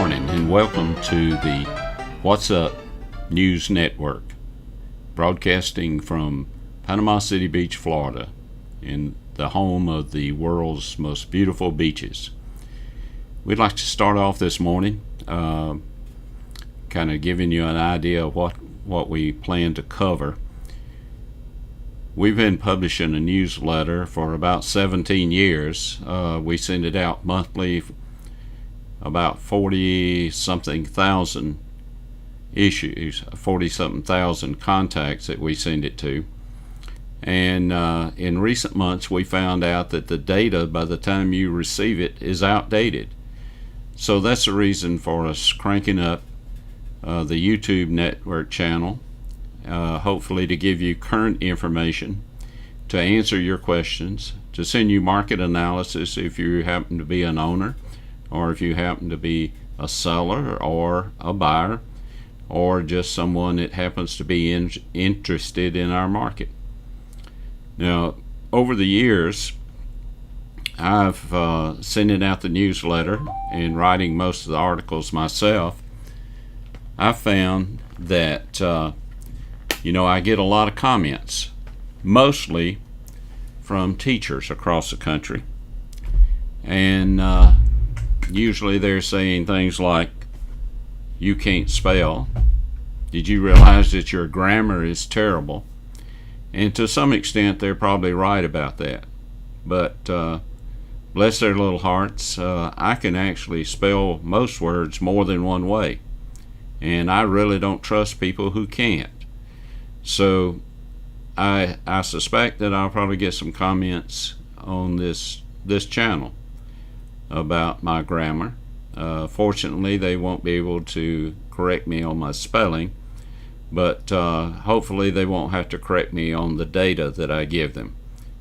morning and welcome to the What's Up News Network, broadcasting from Panama City Beach, Florida, in the home of the world's most beautiful beaches. We'd like to start off this morning kind of giving you an idea of what we plan to cover. We've been publishing a newsletter for about 17 years. We send it out monthly, about 40-something thousand issues, 40-something thousand contacts that we send it to. And in recent months, we found out that the data, by the time you receive it, is outdated. So that's the reason for us cranking up the YouTube network channel, hopefully to give you current information, to answer your questions, to send you market analysis if you happen to be an owner, or if you happen to be a seller or a buyer, or just someone that happens to be interested in our market. Now, over the years, I've sending out the newsletter and writing most of the articles myself. I found that I get a lot of comments, mostly from teachers across the country, and usually they're saying things like, "You can't spell. Did you realize that your grammar is terrible?" And to some extent, they're probably right about that. But bless their little hearts, I can actually spell most words more than one way. And I really don't trust people who can't. So I suspect that I'll probably get some comments on this channel about my grammar. Fortunately, they won't be able to correct me on my spelling, but hopefully they won't have to correct me on the data that I give them,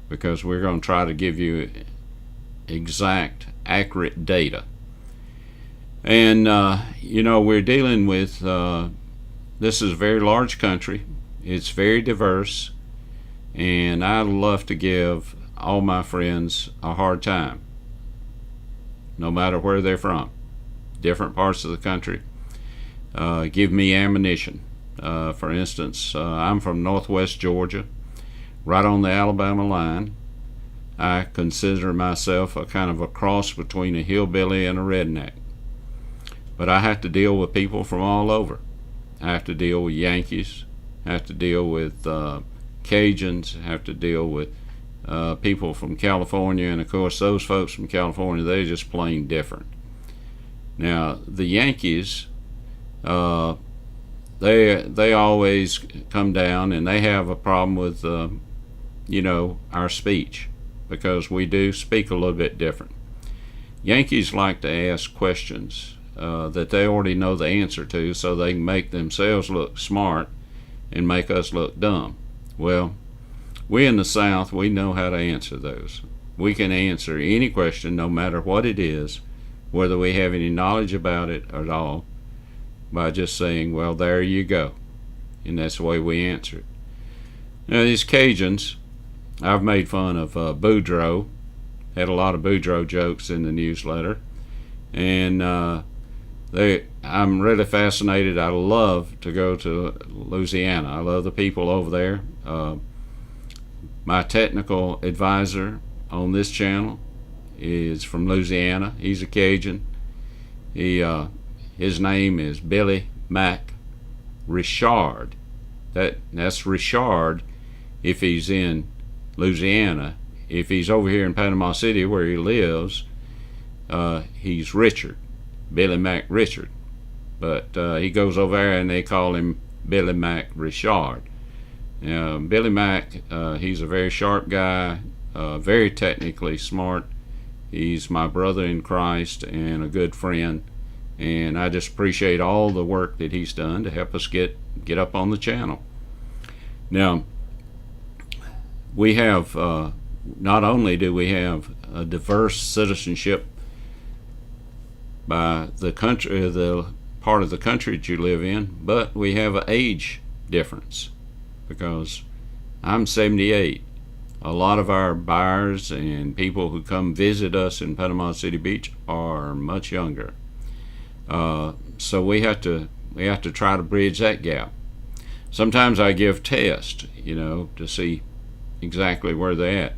because we're going to try to give you exact, accurate data. And we're dealing with this is a very large country. It's very diverse, and I love to give all my friends a hard time, no matter where they're from. Different parts of the country give me ammunition. For instance, I'm from northwest Georgia, right on the Alabama line. I consider myself a kind of a cross between a hillbilly and a redneck. But I have to deal with people from all over. I have to deal with Yankees, I have to deal with Cajuns, I have to deal with people from California, and of course those folks from California, they're just plain different. Now the Yankees, they always come down and they have a problem with our speech, because we do speak a little bit different. Yankees like to ask questions that they already know the answer to, so they can make themselves look smart and make us look dumb. Well, we in the South, we know how to answer those. We can answer any question, no matter what it is, whether we have any knowledge about it at all, by just saying, "Well, there you go." And that's the way we answer it. Now, these Cajuns, I've made fun of Boudreaux, had a lot of Boudreaux jokes in the newsletter, and I'm really fascinated. I love to go to Louisiana. I love the people over there. My technical advisor on this channel is from Louisiana. He's a Cajun. His name is Billy Mac Richard. That's Richard if he's in Louisiana. If he's over here in Panama City where he lives, he's Richard, Billy Mac Richard. But he goes over there and they call him Billy Mac Richard. Billy Mac, he's a very sharp guy, very technically smart. He's my brother in Christ and a good friend, and I just appreciate all the work that he's done to help us get up on the channel. Now, we have not only do we have a diverse citizenship by the country, the part of the country that you live in, but we have an age difference, because I'm 78. A lot of our buyers and people who come visit us in Panama City Beach are much younger. So we have to try to bridge that gap. Sometimes I give tests, to see exactly where they're at.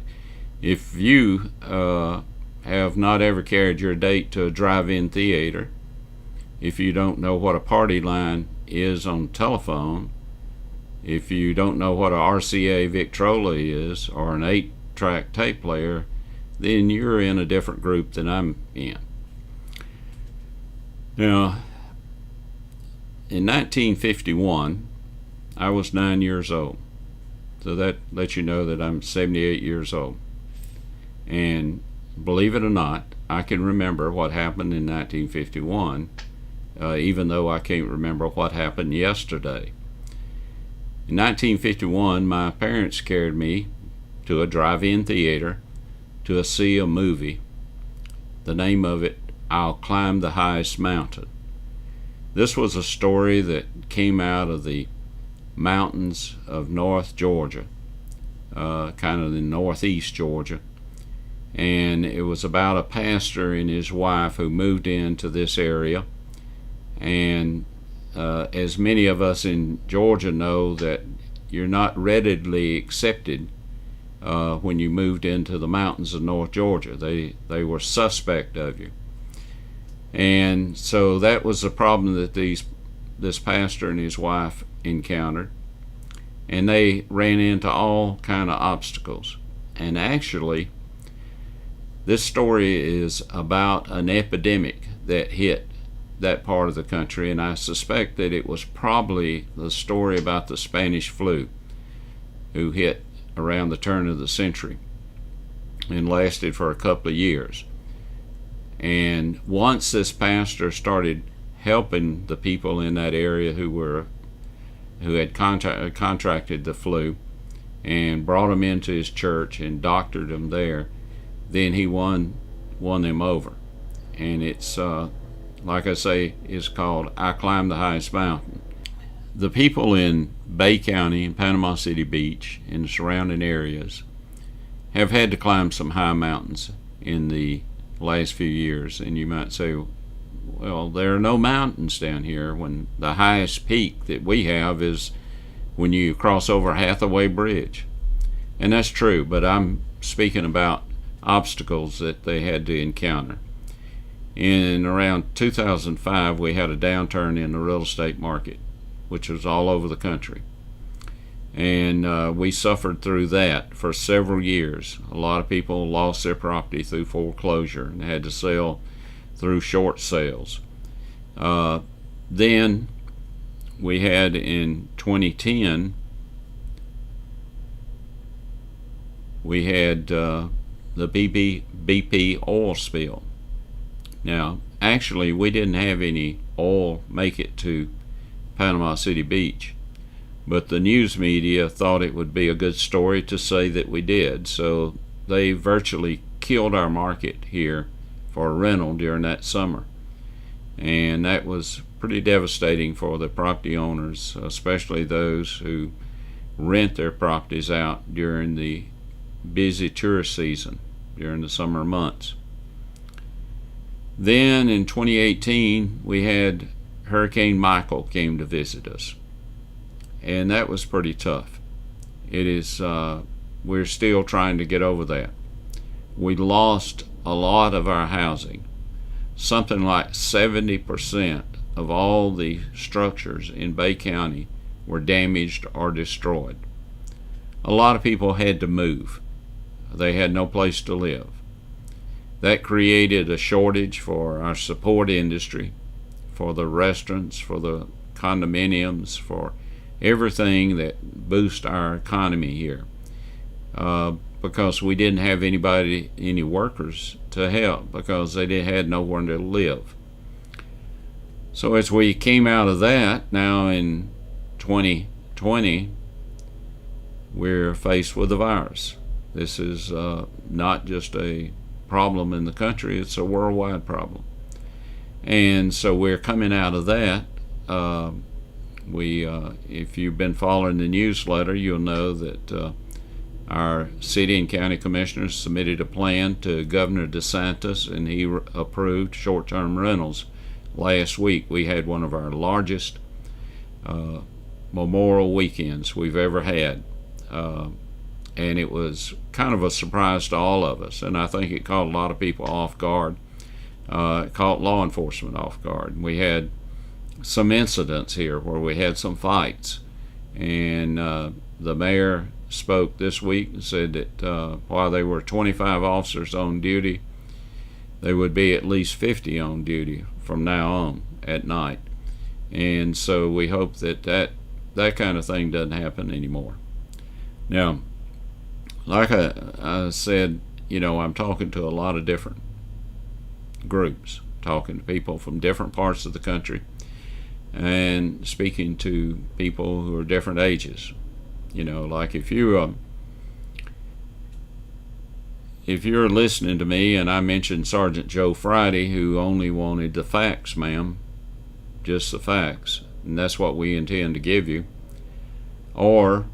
If you have not ever carried your date to a drive-in theater, if you don't know what a party line is on the telephone, if you don't know what a RCA Victrola is or an 8-track tape player, then you're in a different group than I'm in. Now, in 1951, I was 9 years old. So that lets you know that I'm 78 years old. And believe it or not, I can remember what happened in 1951, even though I can't remember what happened yesterday. In 1951, my parents carried me to a drive-in theater to see a movie. The name of it, I'll Climb the Highest Mountain. This was a story that came out of the mountains of North Georgia, kind of in northeast Georgia. And it was about a pastor and his wife who moved into this area. And as many of us in Georgia know, that you're not readily accepted when you moved into the mountains of North Georgia. They were suspect of you. And so that was the problem that this pastor and his wife encountered. And they ran into all kind of obstacles. And actually, this story is about an epidemic that hit that part of the country, and I suspect that it was probably the story about the Spanish flu, who hit around the turn of the century and lasted for a couple of years. And once this pastor started helping the people in that area who had contracted the flu, and brought them into his church and doctored them there, then he won them over. And it's like I say, is called I Climb the Highest Mountain. The people in Bay County and Panama City Beach and the surrounding areas have had to climb some high mountains in the last few years. And you might say, well, there are no mountains down here, when the highest peak that we have is when you cross over Hathaway Bridge. And that's true, but I'm speaking about obstacles that they had to encounter. In around 2005, we had a downturn in the real estate market, which was all over the country. And we suffered through that for several years. A lot of people lost their property through foreclosure and had to sell through short sales. Then we had in 2010, we had the BP oil spill. Now, actually, we didn't have any oil make it to Panama City Beach, but the news media thought it would be a good story to say that we did. So they virtually killed our market here for rental during that summer. And that was pretty devastating for the property owners, especially those who rent their properties out during the busy tourist season, during the summer months. Then in 2018, we had Hurricane Michael came to visit us, and that was pretty tough. It is, we're still trying to get over that. We lost a lot of our housing. Something like 70% of all the structures in Bay County were damaged or destroyed. A lot of people had to move. They had no place to live. That created a shortage for our support industry, for the restaurants, for the condominiums, for everything that boosts our economy here, because we didn't have any workers to help, because they had nowhere to live. So as we came out of that, now in 2020, we're faced with the virus. This is not just a problem in the country, it's a worldwide problem. And so we're coming out of that. If you've been following the newsletter, you'll know that our city and county commissioners submitted a plan to Governor DeSantis, and he approved short-term rentals last week we had one of our largest Memorial weekends we've ever had. And it was kind of a surprise to all of us, and I think it caught a lot of people off guard. It caught law enforcement off guard. We had some incidents here where we had some fights, and the mayor spoke this week and said that while there were 25 officers on duty, there would be at least 50 on duty from now on at night. And so we hope that kind of thing doesn't happen anymore. Now, like I said, I'm talking to a lot of different groups, talking to people from different parts of the country, and speaking to people who are different ages. Like if you're listening to me and I mentioned Sergeant Joe Friday, who only wanted the facts, ma'am, just the facts, and that's what we intend to give you. Or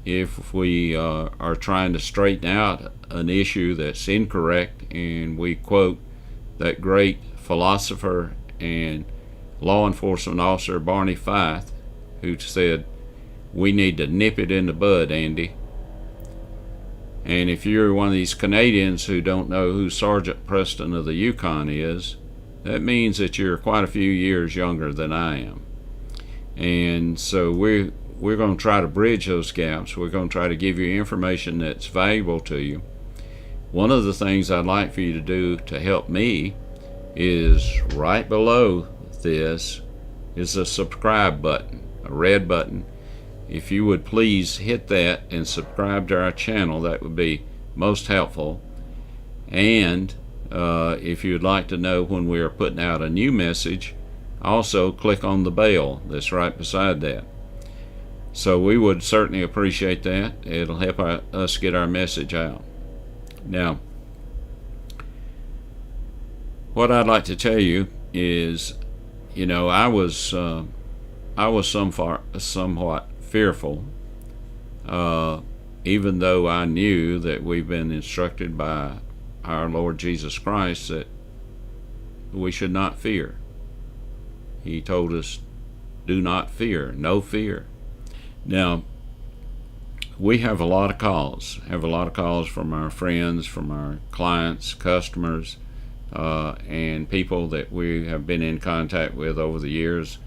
if we are trying to straighten out an issue that's incorrect, and we quote that great philosopher and law enforcement officer Barney Fife, who said, "We need to nip it in the bud, Andy." And if you're one of these Canadians who don't know who Sergeant Preston of the Yukon is, that means that you're quite a few years younger than I am. And so we're going to try to bridge those gaps. We're going to try to give you information that's valuable to you. One of the things I'd like for you to do to help me is right below this is a subscribe button, a red button. If you would please hit that and subscribe to our channel, that would be most helpful. And if you'd like to know when we are putting out a new message, also click on the bell that's right beside that. So we would certainly appreciate that. It'll help us get our message out. Now, what I'd like to tell you is, I was somewhat fearful, even though I knew that we've been instructed by our Lord Jesus Christ that we should not fear. He told us, do not fear, no fear. Now, we have a lot of calls from our friends, from our clients, customers, and people that we have been in contact with over the years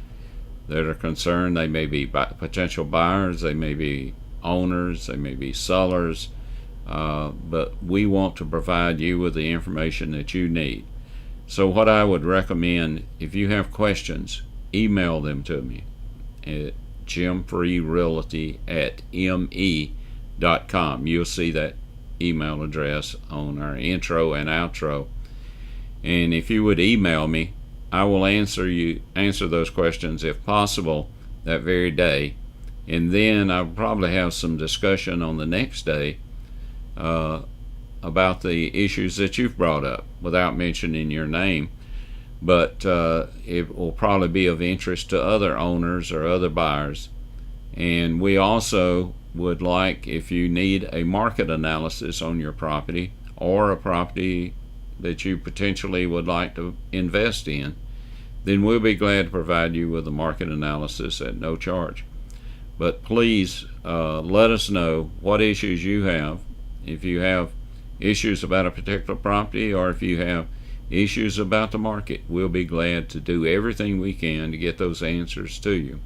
that are concerned. They may be potential buyers, they may be owners, they may be sellers, but we want to provide you with the information that you need. So what I would recommend, if you have questions, email them to me at jimfreerealty@me.com. You'll see that email address on our intro and outro. And if you would email me, I will answer those questions if possible that very day. And then I'll probably have some discussion on the next day about the issues that you've brought up without mentioning your name. But it will probably be of interest to other owners or other buyers. And we also would like, if you need a market analysis on your property or a property that you potentially would like to invest in, then we'll be glad to provide you with a market analysis at no charge. But please let us know what issues you have. If you have issues about a particular property, or if you have issues about the market, we'll be glad to do everything we can to get those answers to you.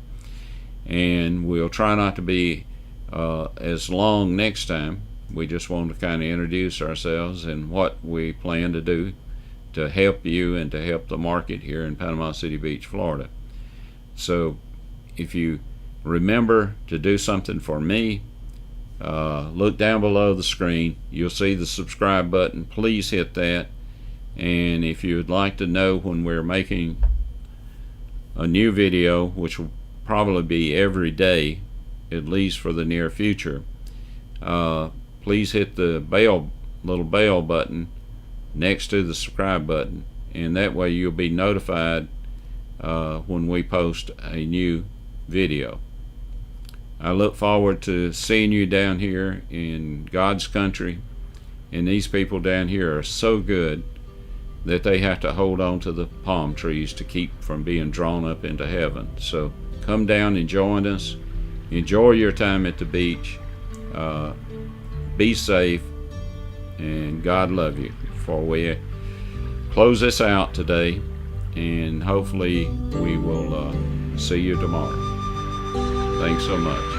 And we'll try not to be as long next time. We just want to kind of introduce ourselves and what we plan to do to help you and to help the market here in Panama City Beach, Florida. So if you remember to do something for me, look down below the screen. You'll see the subscribe button. Please hit that. And if you would like to know when we're making a new video, which will probably be every day, at least for the near future, please hit the little bell button next to the subscribe button, and that way you'll be notified when we post a new video. I look forward to seeing you down here in God's country, and these people down here are so good. that they have to hold on to the palm trees to keep from being drawn up into heaven. So come down and join us. Enjoy your time at the beach. Be safe, and God love you. Before we close this out today, and hopefully we will see you tomorrow. Thanks so much.